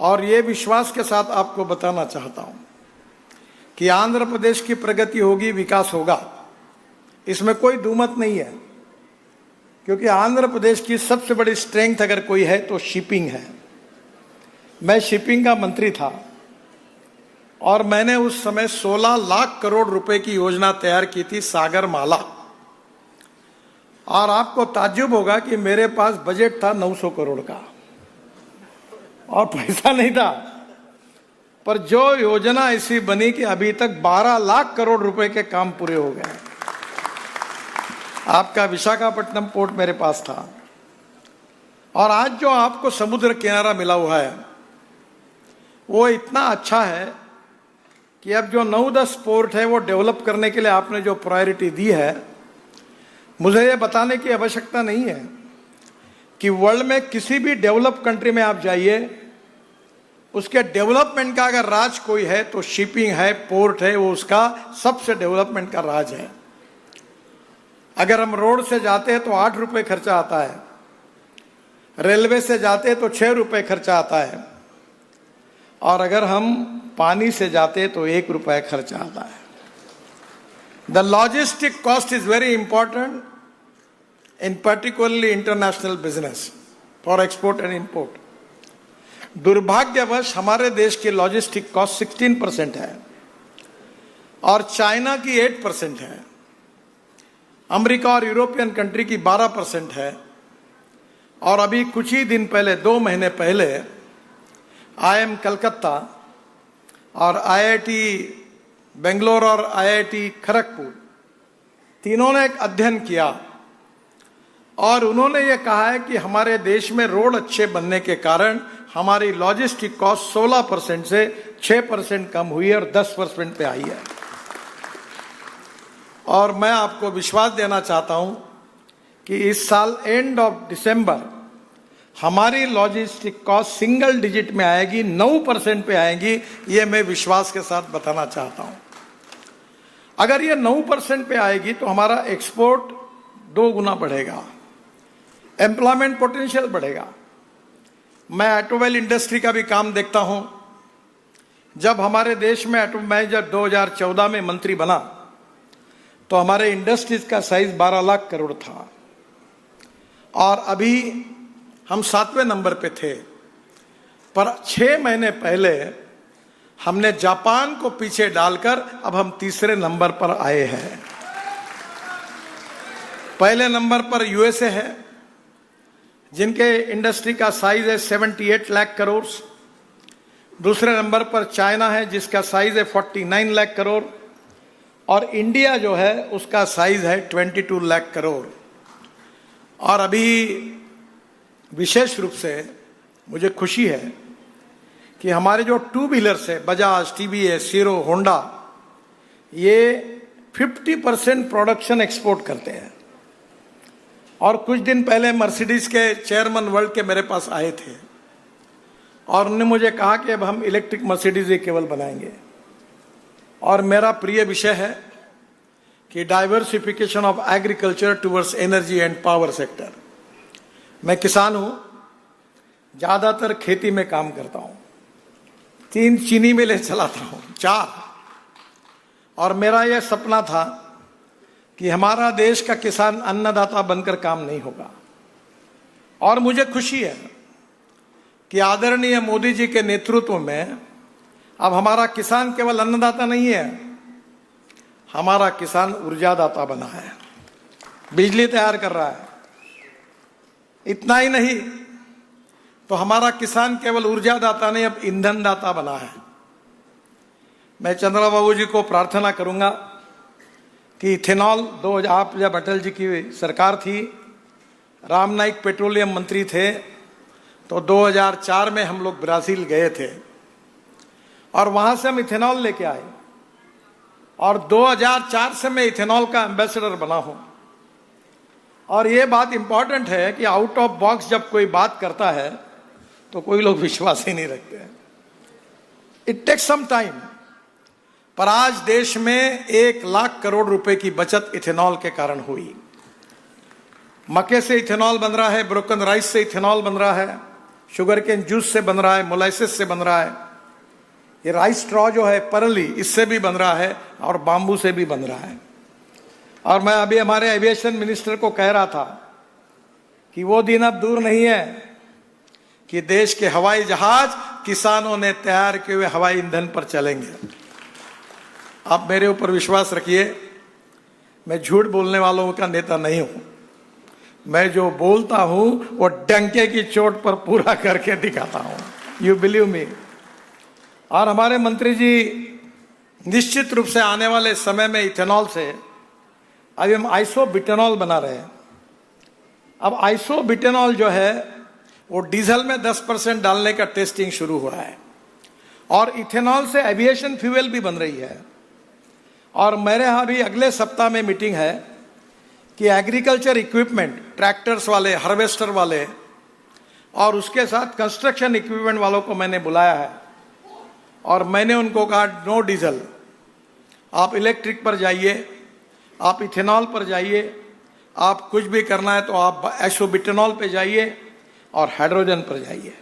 और ये विश्वास के साथ आपको बताना चाहता हूं कि आंध्र प्रदेश की प्रगति होगी, विकास होगा, इसमें कोई दुमत नहीं है। क्योंकि आंध्र प्रदेश की सबसे बड़ी स्ट्रेंथ अगर कोई है तो शिपिंग है। मैं शिपिंग का मंत्री था और मैंने उस समय 16 लाख करोड़ रुपए की योजना तैयार की थी, सागर माला। और आपको ताज्जुब होगा कि मेरे पास बजट था 900 करोड़ का और पैसा नहीं था, पर जो योजना ऐसी बनी कि अभी तक 12 लाख करोड़ रुपए के काम पूरे हो गए। आपका विशाखापट्टनम पोर्ट मेरे पास था। और आज जो आपको समुद्र किनारा मिला हुआ है वो इतना अच्छा है कि अब जो 9-10 पोर्ट है वो डेवलप करने के लिए आपने जो प्रायोरिटी दी है, मुझे ये बताने की आवश्यकता नहीं है कि वर्ल्ड में किसी भी डेवलप कंट्री में आप जाइए, उसके डेवलपमेंट का अगर राज कोई है तो शिपिंग है, पोर्ट है, वो उसका सबसे डेवलपमेंट का राज है। अगर हम रोड से जाते हैं तो 8 रुपए खर्चा आता है, रेलवे से जाते हैं तो 6 रुपए खर्चा आता है, और अगर हम पानी से जाते हैं तो 1 रुपए खर्चा आता है। The logistic cost is very important in particularly international business for export and import. दुर्भाग्यवश हमारे देश की लॉजिस्टिक कॉस्ट 16% है और चाइना की 8% है, अमेरिका और यूरोपियन कंट्री की 12% है। और अभी कुछ ही दिन पहले, 2 महीने पहले, IIM कलकत्ता और IIT बेंगलोर और IIT खड़गपुर तीनों ने एक अध्ययन किया और उन्होंने ये कहा है कि हमारे देश में रोड अच्छे बनने के कारण हमारी लॉजिस्टिक कॉस्ट 16% से 6% कम हुई है और 10% पे आई है। और मैं आपको विश्वास देना चाहता हूं कि इस साल एंड ऑफ दिसंबर हमारी लॉजिस्टिक कॉस्ट सिंगल डिजिट में आएगी, 9% पे आएगी। ये मैं विश्वास के साथ बताना चाहता हूं। अगर ये 9% पे आएगी तो हमारा एक्सपोर्ट 2 गुना बढ़ेगा, एम्प्लॉयमेंट पोटेंशियल बढ़ेगा। मैं ऑटोमोबाइल इंडस्ट्री का भी काम देखता हूं। जब हमारे देश में मैं जब 2014 में मंत्री बना तो हमारे इंडस्ट्रीज का साइज 12 लाख करोड़ था और अभी हम 7वें नंबर पे थे। पर 6 महीने पहले हमने जापान को पीछे डालकर अब हम 3रे नंबर पर आए हैं। पहले नंबर पर USA है जिनके इंडस्ट्री का साइज है 78 लाख करोड़। दूसरे नंबर पर चाइना है जिसका साइज है 49 लाख करोड़ और इंडिया जो है उसका साइज है 22 लाख करोड़। और अभी विशेष रूप से मुझे खुशी है कि हमारे जो 2 व्हीलर्स है, बजाज, TVS, हीरो, होंडा, ये 50% प्रोडक्शन एक्सपोर्ट करते हैं। और कुछ दिन पहले मर्सिडीज के चेयरमैन वर्ल्ड के मेरे पास आए थे और उन्होंने मुझे कहा कि अब हम इलेक्ट्रिक मर्सिडीज ही केवल बनाएंगे। और मेरा प्रिय विषय है कि diversification of agriculture towards energy and power sector. मैं किसान हूं, ज्यादातर खेती में काम करता हूं, 3 चीनी मिलें चलाता हूं, 4। और मेरा यह सपना था कि हमारा देश का किसान अन्नदाता बनकर काम नहीं होगा। और मुझे खुशी है कि आदरणीय मोदी जी के नेतृत्व में अब हमारा किसान केवल अन्नदाता नहीं है, हमारा किसान ऊर्जादाता बना है, बिजली तैयार कर रहा है। इतना ही नहीं तो हमारा किसान केवल ऊर्जादाता नहीं, अब ईंधन दाता बना है। मैं चंद्रबाबू जी को प्रार्थना करूंगा कि इथेनॉल, आप जब अटल जी की सरकार थी, राम नाईक पेट्रोलियम मंत्री थे, तो 2004 में हम लोग ब्राजील गए थे और वहां से हम इथेनॉल लेके आए और 2004 से मैं इथेनॉल का एम्बेसडर बना हूं। और ये बात इंपॉर्टेंट है कि आउट ऑफ बॉक्स जब कोई बात करता है तो कोई लोग विश्वास ही नहीं रखते हैं। इट टेक्स सम टाइम, पर आज देश में 1 लाख करोड़ रुपए की बचत इथेनॉल के कारण हुई। मक्के से इथेनॉल बन रहा है, ब्रोकन राइस से इथेनॉल बन रहा है, शुगर केन जूस से बन रहा है, मोलाइसिस से बन रहा है, ये राइस स्ट्रॉ जो है परली, इससे भी बन रहा है और बाम्बू से भी बन रहा है। और मैं अभी हमारे एविएशन मिनिस्टर को कह रहा था कि वो दिन अब दूर नहीं है कि देश के हवाई जहाज किसानों ने तैयार किए हुए हवाई ईंधन पर चलेंगे। आप मेरे ऊपर विश्वास रखिए, मैं झूठ बोलने वालों का नेता नहीं हूं। मैं जो बोलता हूं वो डंके की चोट पर पूरा करके दिखाता हूं, यू बिलीव मी। और हमारे मंत्री जी निश्चित रूप से आने वाले समय में इथेनॉल से अभी हम आइसोब्यूटेनॉल बना रहे हैं। अब आइसोब्यूटेनॉल जो है वो डीजल में 10% डालने का टेस्टिंग शुरू हुआ है और इथेनॉल से एविएशन फ्यूल भी बन रही है। और मेरे यहाँ भी अगले सप्ताह में मीटिंग है कि एग्रीकल्चर इक्विपमेंट, ट्रैक्टर्स वाले, हार्वेस्टर वाले और उसके साथ कंस्ट्रक्शन इक्विपमेंट वालों को मैंने बुलाया है और मैंने उनको कहा नो डीजल, आप इलेक्ट्रिक पर जाइए, आप इथेनॉल पर जाइए, आप कुछ भी करना है तो आप आइसोब्यूटेनॉल पे जाइए और हाइड्रोजन पर जाइए।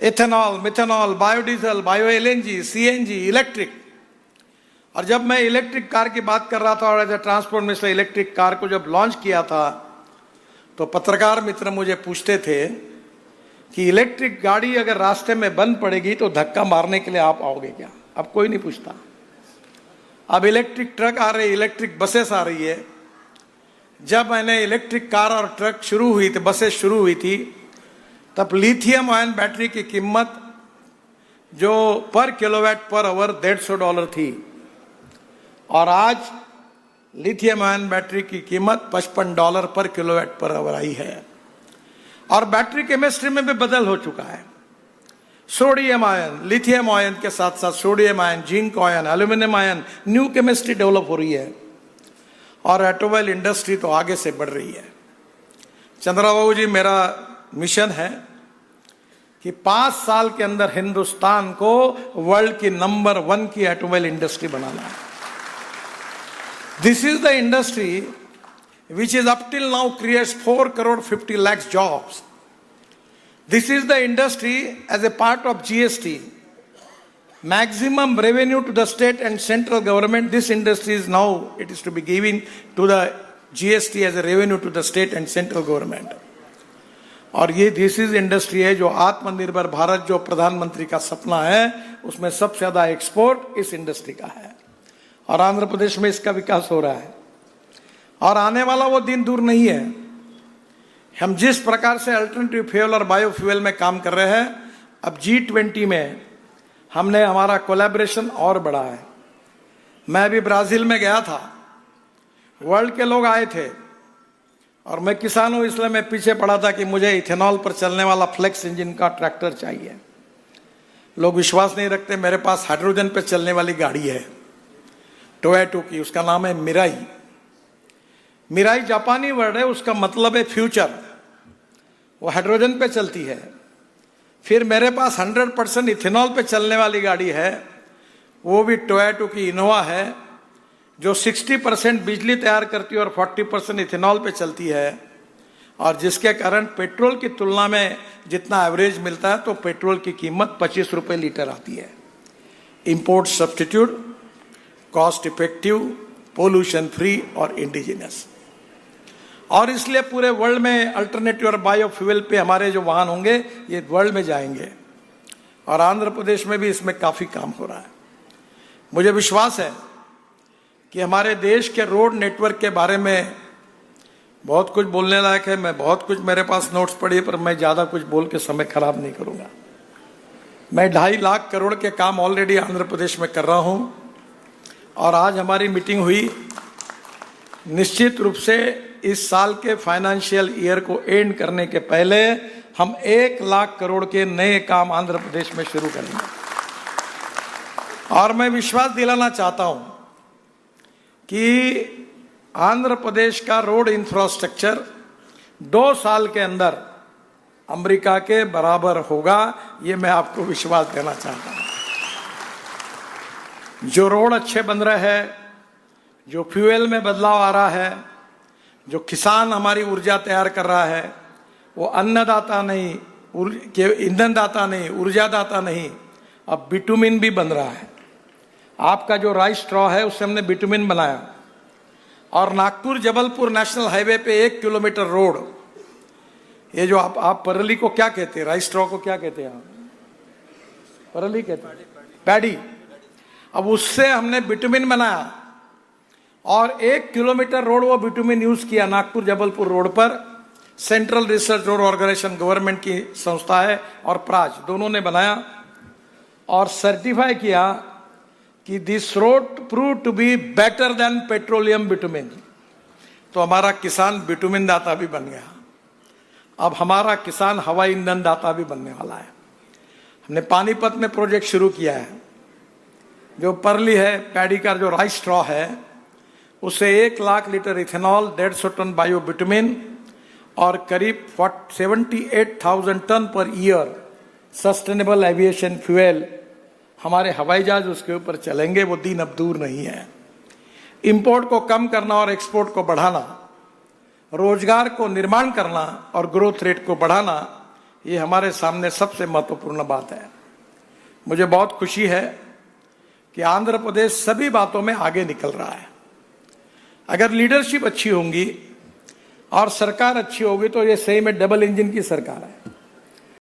Ethanol, methanol, biodiesel, bio LNG, CNG, electric. और जब मैं इलेक्ट्रिक कार की बात कर रहा था और as a transport minister electric car को जब लॉन्च किया था तो पत्रकार मित्र मुझे पूछते थे कि इलेक्ट्रिक गाड़ी अगर रास्ते में बंद पड़ेगी तो धक्का मारने के लिए आप आओगे क्या? अब कोई नहीं पूछता। अब इलेक्ट्रिक ट्रक आ रहे, इलेक्ट्रिक बसेस आ रही है। जब मैंने इलेक्ट्रिक कार और ट्रक शुरू हुई थी, बसेस शुरू हुई थी, तब लिथियम आयन बैटरी की कीमत जो पर किलोवाट पर आवर $150 थी और आज लिथियम आयन बैटरी की कीमत $55 पर किलोवाट पर आवर आई है। और बैटरी केमिस्ट्री में भी बदल हो चुका है। सोडियम आयन, लिथियम आयन के साथ साथ sodium ion, zinc ion, aluminium ion, new chemistry develop हो रही है और ऑटोमोबाइल इंडस्ट्री तो आगे से बढ़ रही है। चंद्रबाबू जी, मेरा मिशन है कि 5 साल के अंदर हिंदुस्तान को वर्ल्ड की नंबर 1 की ऑटोमोबाइल इंडस्ट्री बनाना है। This is the industry which is up till now creates 4.50 crore jobs. This is the industry as a part of GST. Maximum revenue to the state and central government. This industry is now, it is to be given to the GST as a revenue to the state and central government. और ये this is industry है जो आत्मनिर्भर भारत जो प्रधानमंत्री का सपना है उसमें सबसे ज्यादा एक्सपोर्ट इस इंडस्ट्री का है और आंध्र प्रदेश में इसका विकास हो रहा है और आने वाला वो दिन दूर नहीं है। हम जिस प्रकार से अल्टरनेटिव फ्यूल और बायोफ्यूल में काम कर रहे हैं, अब G20 में हमने हमारा कोलैबोरेशन और बढ़ा है। मैं अभी ब्राजील में गया था, वर्ल्ड के लोग आए थे और मैं किसान हूं इसलिए मैं पीछे पड़ा था कि मुझे इथेनॉल पर चलने वाला फ्लेक्स इंजन का ट्रैक्टर चाहिए। लोग विश्वास नहीं रखते, मेरे पास हाइड्रोजन पर चलने वाली गाड़ी है टोयोटा की, उसका नाम है मिराई। मिराई जापानी वर्ड है, उसका मतलब है फ्यूचर। वो हाइड्रोजन पे चलती है। फिर मेरे पास 100% इथेनॉल पे चलने वाली गाड़ी है, वो भी टोयोटा की इनोवा है जो 60% बिजली तैयार करती है और 40% इथेनॉल पे चलती है और जिसके कारण पेट्रोल की तुलना में जितना एवरेज मिलता है तो पेट्रोल की कीमत 25 रुपये लीटर आती है। Import substitute, cost effective, pollution free और इंडिजिनस। और इसलिए पूरे वर्ल्ड में अल्टरनेटिव और बायोफ्यूल पे हमारे जो वाहन होंगे ये वर्ल्ड में जाएंगे और आंध्र प्रदेश में भी इसमें काफी काम हो रहा है। मुझे विश्वास है कि हमारे देश के रोड नेटवर्क के बारे में बहुत कुछ बोलने लायक है। मैं बहुत कुछ, मेरे पास नोट्स पड़ी है, पर मैं ज्यादा कुछ बोल के समय खराब नहीं करूंगा। मैं 2.5 लाख करोड़ के काम ऑलरेडी आंध्र प्रदेश में कर रहा हूं और आज हमारी मीटिंग हुई। निश्चित रूप से इस साल के फाइनेंशियल ईयर को एंड करने के पहले हम 1 लाख करोड़ के नए काम आंध्र प्रदेश में शुरू करेंगे और मैं विश्वास दिलाना चाहता हूं कि आंध्र प्रदेश का रोड इंफ्रास्ट्रक्चर 2 साल के अंदर अमेरिका के बराबर होगा, ये मैं आपको विश्वास देना चाहता हूं। जो रोड अच्छे बन रहे हैं, जो फ्यूल में बदलाव आ रहा है, जो किसान हमारी ऊर्जा तैयार कर रहा है, वो अन्नदाता नहीं ईंधन दाता नहीं, ऊर्जा दाता नहीं, अब बिटुमिन भी बन रहा है। आपका जो राइस स्ट्रॉ है उससे हमने बिटुमिन बनाया। और नागपुर जबलपुर नेशनल हाईवे पे 1 किलोमीटर रोड, ये जो आप परली को क्या कहते हैं, राइस स्ट्रॉ को क्या कहते हैं आप? परली कहते हैं, पैडी। अब उससे हमने बिटुमिन बनाया और 1 किलोमीटर रोड वो बिटुमिन यूज किया नागपुर जबलपुर रोड पर। Central research road organisation government की संस्था है और प्राज दोनों ने बनाया और सर्टिफाई किया कि this road prove to be better than petroleum bitumen. तो हमारा किसान बिटुमिन दाता भी बन गया। अब हमारा किसान हवाई ईंधन दाता भी बनने वाला है। हमने पानीपत में प्रोजेक्ट शुरू किया है। जो परली है, पैडी का जो राइस स्ट्रॉ है, उसे 1 lakh litre ethanol, 150 tonne bio bitumen और करीब 78,000 ton per year sustainable aviation fuel, हमारे हवाई जहाज उसके ऊपर चलेंगे। वो दिन अब दूर नहीं है। इंपोर्ट को कम करना और एक्सपोर्ट को बढ़ाना, रोजगार को निर्माण करना और ग्रोथ रेट को बढ़ाना, ये हमारे सामने सबसे महत्वपूर्ण बात है। मुझे बहुत खुशी है कि आंध्र प्रदेश सभी बातों में आगे निकल रहा है। अगर लीडरशिप अच्छी होंगी और सरकार अच्छी होगी तो ये सही में डबल इंजन की सरकार है।